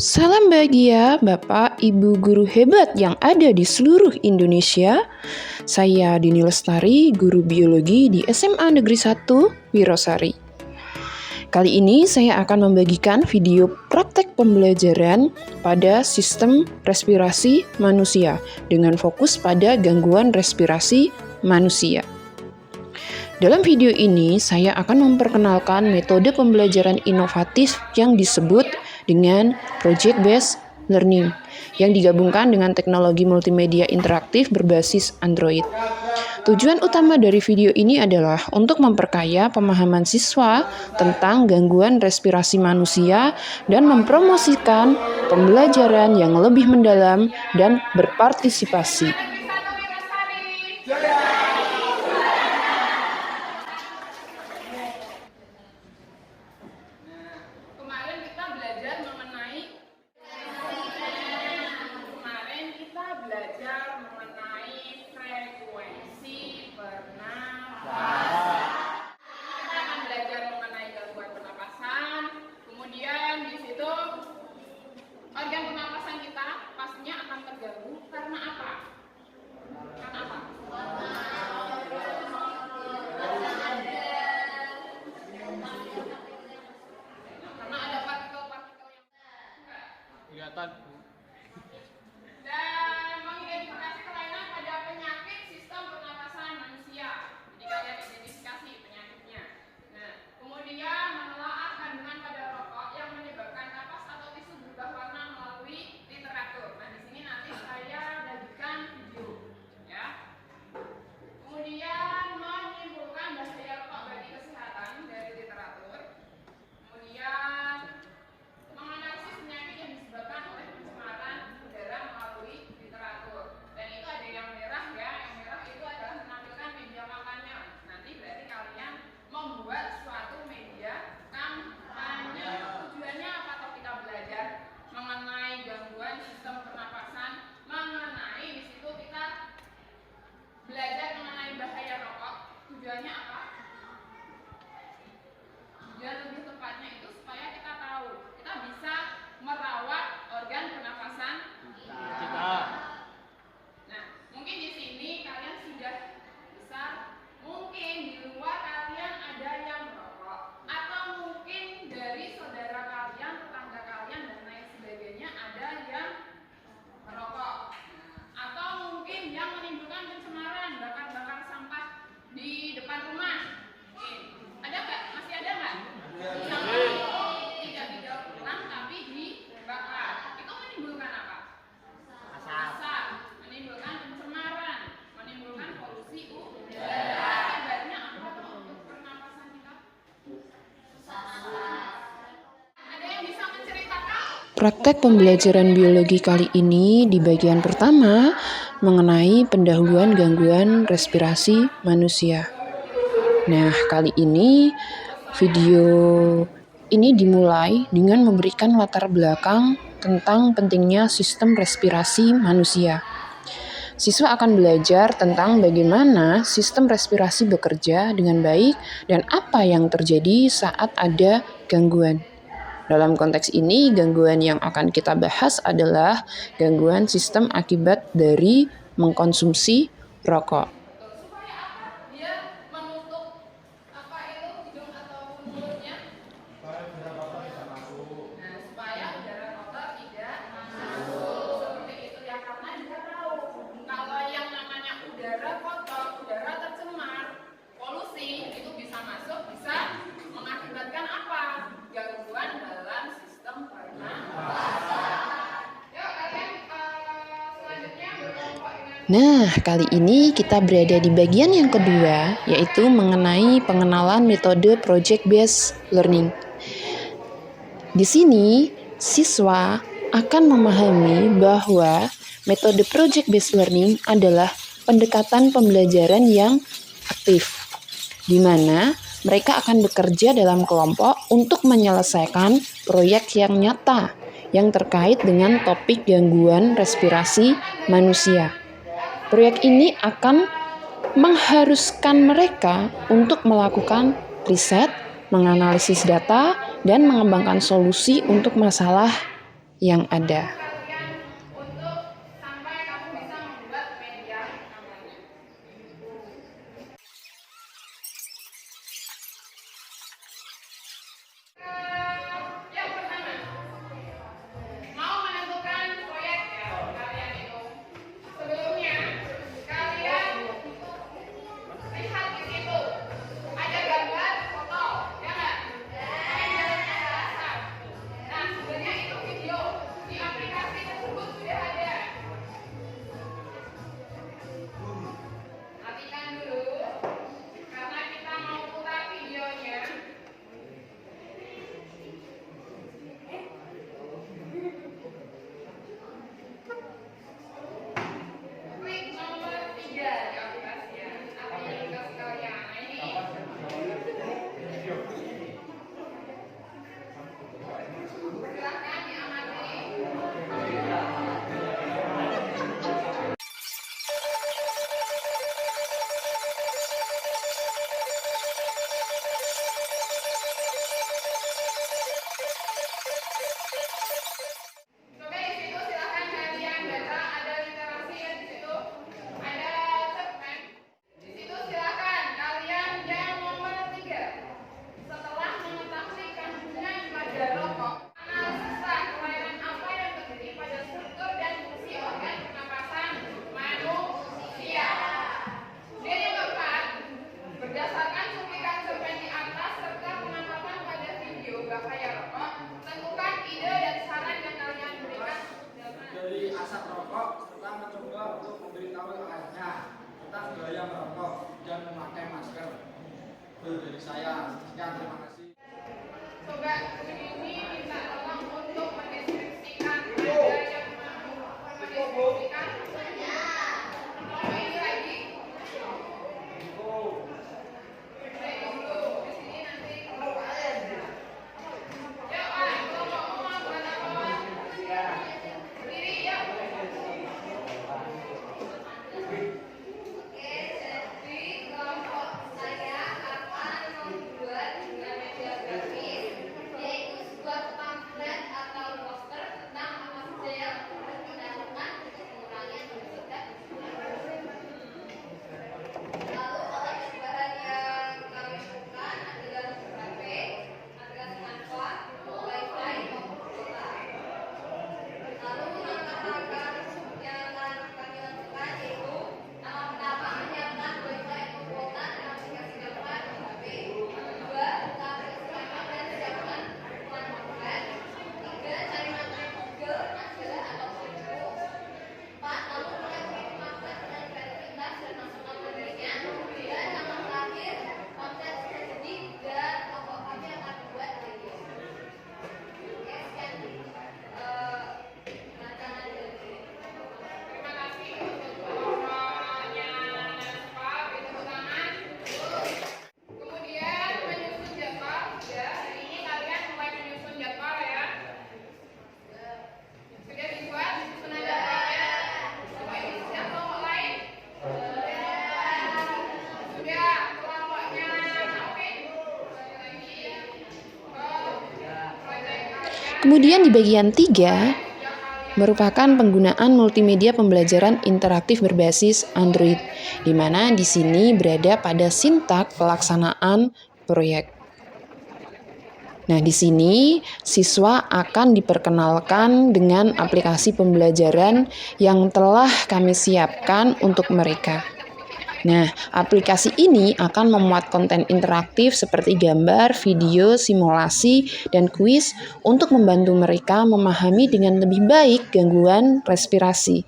Salam bahagia Bapak Ibu guru hebat yang ada di seluruh Indonesia. Saya Dini Lestari, guru biologi di SMA Negeri 1 Wirosari. Kali ini saya akan membagikan video praktek pembelajaran pada sistem respirasi manusia dengan fokus pada gangguan respirasi manusia. Dalam video ini, saya akan memperkenalkan metode pembelajaran inovatif yang disebut dengan Project Based Learning yang digabungkan dengan teknologi multimedia interaktif berbasis Android. Tujuan utama dari video ini adalah untuk memperkaya pemahaman siswa tentang gangguan respirasi manusia dan mempromosikan pembelajaran yang lebih mendalam dan berpartisipasi. Frekuensi pernapasan. Kita akan belajar mengenai gangguan pernapasan. Kemudian di situ organ pernapasan kita pastinya akan terganggu karena apa? Karena apa? Karena ada partikel-partikel yang kelihatan. Dan mengidentifikasi kelainan pada penyakit sistem pernapasan manusia. Jadi kalian identifikasi penyakitnya. Nah, kemudian menelaah kandungan pada rokok yang menyebabkan napas atau tisu berubah warna melalui literatur. Nah, di sini nanti saya bagikan video, ya. Kemudian menimbulkan bahaya rokok bagi kesehatan dari literatur. Kemudian menganalisis penyakit yang disebabkan oleh pencemaran udara melalui literatur. Dan itu ada yang merah ya, yang merah itu adalah menampilkan media kampanye. Nanti berarti kalian membuat suatu media kampanye. Tujuannya apa? Atau kita belajar mengenai gangguan sistem pernapasan, mengenai di situ kita belajar mengenai bahaya rokok. Tujuannya apa? Tujuan lebih tepatnya itu supaya kita tahu kita bisa merawat organ pernapasan kita. Nah, mungkin di sini kalian sudah besar, mungkin di luar kalian ada yang merokok, atau mungkin dari saudara kalian, tetangga kalian dan lain sebagainya ada yang merokok, atau mungkin yang menimbulkan pencemaran, bakar-bakar sampah di depan rumah. Ada nggak? Masih ada nggak? Tidak didaur ulang tapi dibakar. Itu menimbulkan apa? Asap. Menimbulkan pencemaran, menimbulkan polusi udara. Akibatnya apa untuk pernapasan kita? Ada yang bisa menceritakan? Praktek pembelajaran biologi kali ini di bagian pertama mengenai pendahuluan gangguan respirasi manusia. Nah, kali ini video ini dimulai dengan memberikan latar belakang tentang pentingnya sistem respirasi manusia. Siswa akan belajar tentang bagaimana sistem respirasi bekerja dengan baik dan apa yang terjadi saat ada gangguan. Dalam konteks ini, gangguan yang akan kita bahas adalah gangguan sistem akibat dari mengkonsumsi rokok. Nah, kali ini kita berada di bagian yang kedua, yaitu mengenai pengenalan metode Project Based Learning. Di sini, siswa akan memahami bahwa metode Project Based Learning adalah pendekatan pembelajaran yang aktif, di mana mereka akan bekerja dalam kelompok untuk menyelesaikan proyek yang nyata yang terkait dengan topik gangguan respirasi manusia. Proyek ini akan mengharuskan mereka untuk melakukan riset, menganalisis data, dan mengembangkan solusi untuk masalah yang ada. Kalian untuk sampai kamu bisa membuat media kampanye. Yang pertama, mau menentukan proyek ya kalian itu. Sebelumnya kalian lihat di situ ada gambar foto, ya nggak? Kalian jalannya ada asap. Nah, sebenarnya itu video di aplikasi tersebut sudah ada. Perhatikan dulu, karena kita mau putar videonya. Klik nomor 3 di aplikasi ya, aplikasi kalian. Nah, ini silahkan diamati. Oke, di situ silahkan kalian baca, ada literasi ya di situ, ada segmen. Di situ silahkan kalian yang nomor 3. Setelah mengetahui kandungan pada rokok, analisislah kelainan apa yang terjadi pada struktur dan fungsi organ pernapasan manusia. Dan yang keempat, berdasarkan cuplikan cerpen di atas serta penangkapan pada video bahaya rokok, tentukan ide dan saran yang kalian berikan Dari asap rokok serta mencoba untuk memberitahu lainnya tentang bahaya merokok dan memakai masker. Itu dari saya. Sekian, terima kasih. Coba ini minta tolong untuk mendeskripsikan, ada yang mau mendeskripsikan. Mau ini lagi. Dari dulu, di sini nanti keluar. Yuk, kelompok mau buat apa? Berdiri, yuk. Oke, jadi kelompok saya akan membuat media grafis, yaitu sebuah pamflet atau poster tentang apa saja yang harus dilakukan untuk mengurangi atau mencegah. Lalu olah bahan yang kami lakukan adalah HP, aplikasi Canva, Wi-Fi, maupun kuota. Lalu langkah-langkah yang akan kami lakukan yaitu langkah pertama menyiapkan Wi-Fi atau kuota dan aplikasi Canva di HP. Kedua, buka aplikasi Canva dan siapkan dengan pamflet. Tiga, cari materi Google, majalah atau buku. Empat, lalu mulai pamflet dengan kreativitas dan masukkan materinya. Dan yang terakhir, pamflet sudah jadi dan kelompok kami akan membuat video. Oke, sekian rancangan dari terima kasih untuk kelompoknya Pak, tepuk tangan. Kemudian menyusun jadwal, ya hari ini kalian mulai menyusun jadwal ya. Sudah dibuat susunan jadwalnya. Coba ini sudah kelompok lain. Sudah kelompoknya Alvin. Kemudian di bagian 3 merupakan penggunaan multimedia pembelajaran interaktif berbasis Android, di mana di sini berada pada sintak pelaksanaan proyek. Nah, di sini siswa akan diperkenalkan dengan aplikasi pembelajaran yang telah kami siapkan untuk mereka. Nah, aplikasi ini akan memuat konten interaktif seperti gambar, video, simulasi, dan kuis untuk membantu mereka memahami dengan lebih baik gangguan respirasi.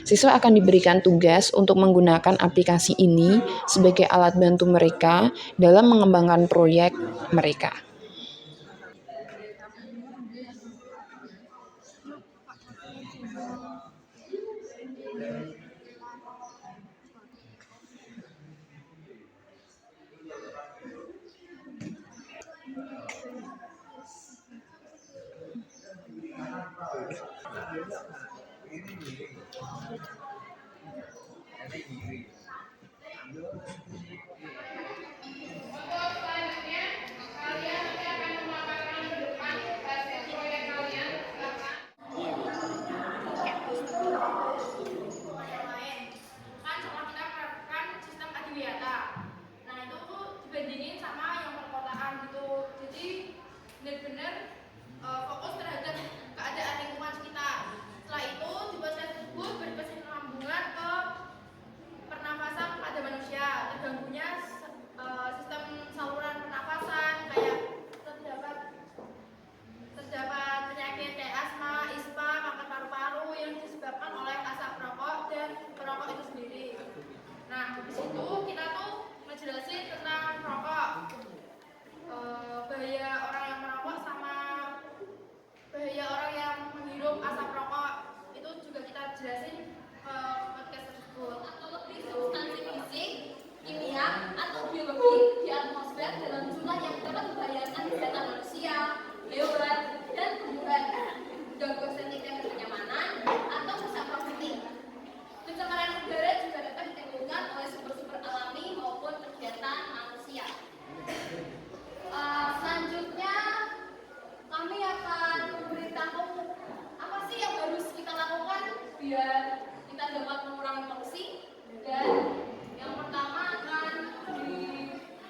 Siswa akan diberikan tugas untuk menggunakan aplikasi ini sebagai alat bantu mereka dalam mengembangkan proyek mereka. Untuk selanjutnya, kalian nanti akan memaparkan ke depan hasil proyek kalian. Silakan. hirup asap rokok itu juga kita jelasin ke podcast tersebut. Atau lebih substansi fisik, kimia, atau biologi di atmosfer dalam jumlah yang dapat membahayakan kesehatan manusia, hewan, dan tumbuhan, gangguan sensitif dan kenyamanan, atau rusak properti. Pencemaran udara juga dapat ditimbulkan oleh sumber-sumber alami maupun kegiatan manusia. Selanjutnya kami akan memberitahu apa sih yang harus kita lakukan biar kita dapat mengurangi polusi, dan yang pertama akan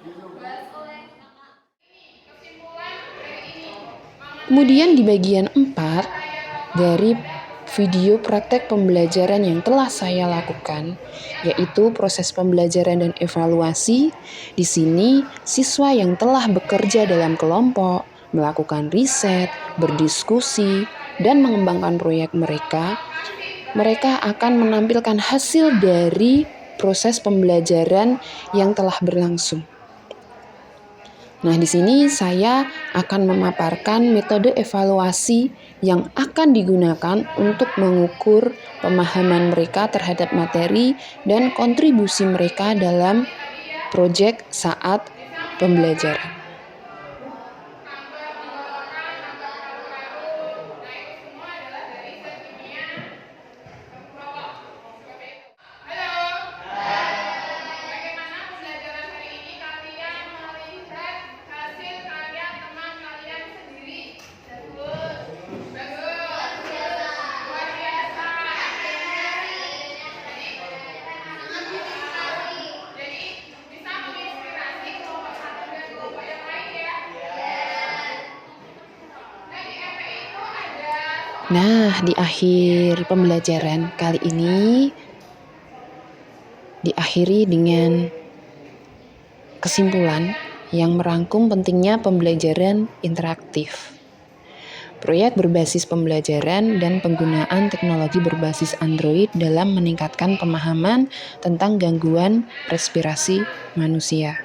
dibahas oleh Kakak. Kesimpulan dari ini, Kemudian di bagian 4 dari video praktek pembelajaran yang telah saya lakukan, yaitu proses pembelajaran dan evaluasi. Di sini, siswa yang telah bekerja dalam kelompok, melakukan riset, berdiskusi, dan mengembangkan proyek mereka akan menampilkan hasil dari proses pembelajaran yang telah berlangsung. Nah, di sini saya akan memaparkan metode evaluasi yang akan digunakan untuk mengukur pemahaman mereka terhadap materi dan kontribusi mereka dalam proyek saat pembelajaran. bagaimana pembelajaran hari ini kalian melihat hasil karya teman kalian sendiri? Bagus. Luar biasa. Jadi bisa menginspirasi kelompok satu dan kelompok yang lain ya. Nah, di EP itu ada Nah, di akhir pembelajaran kali ini diakhiri dengan kesimpulan yang merangkum pentingnya pembelajaran interaktif. Proyek berbasis pembelajaran dan penggunaan teknologi berbasis Android dalam meningkatkan pemahaman tentang gangguan respirasi manusia.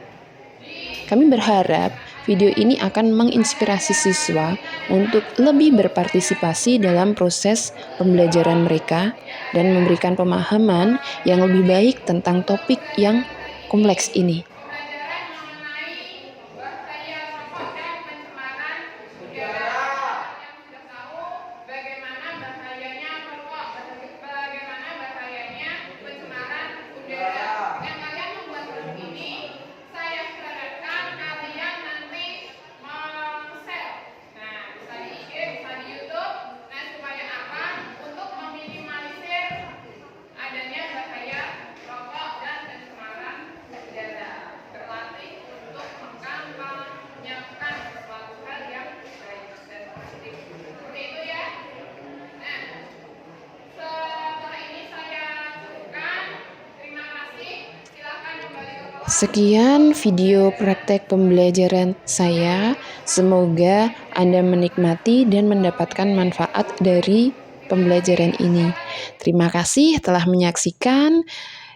Kami berharap video ini akan menginspirasi siswa untuk lebih berpartisipasi dalam proses pembelajaran mereka dan memberikan pemahaman yang lebih baik tentang topik yang kompleks ini. pembelajaran mengenai bahaya rokok dan pencemaran udara. Yang sudah tahu bagaimana bahayanya rokok, bagaimana bahayanya pencemaran udara. Dengan kalian membuat film ini, saya harapkan kalian nanti share. Nah, bisa di IG, bisa di YouTube. Nah, supaya apa? Untuk meminimalisir adanya bahaya rokok dan pencemaran udara. Berlatih untuk mengkampanyekan sesuatu hal yang baik dan positif. Seperti itu ya. Nah, setelah ini saya cukupkan. Terima kasih. Silakan kembali ke kelas. Sekian video praktek pembelajaran saya. Semoga Anda menikmati dan mendapatkan manfaat dari pembelajaran ini. Terima kasih telah menyaksikan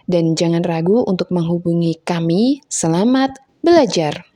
dan jangan ragu untuk menghubungi kami. Selamat belajar.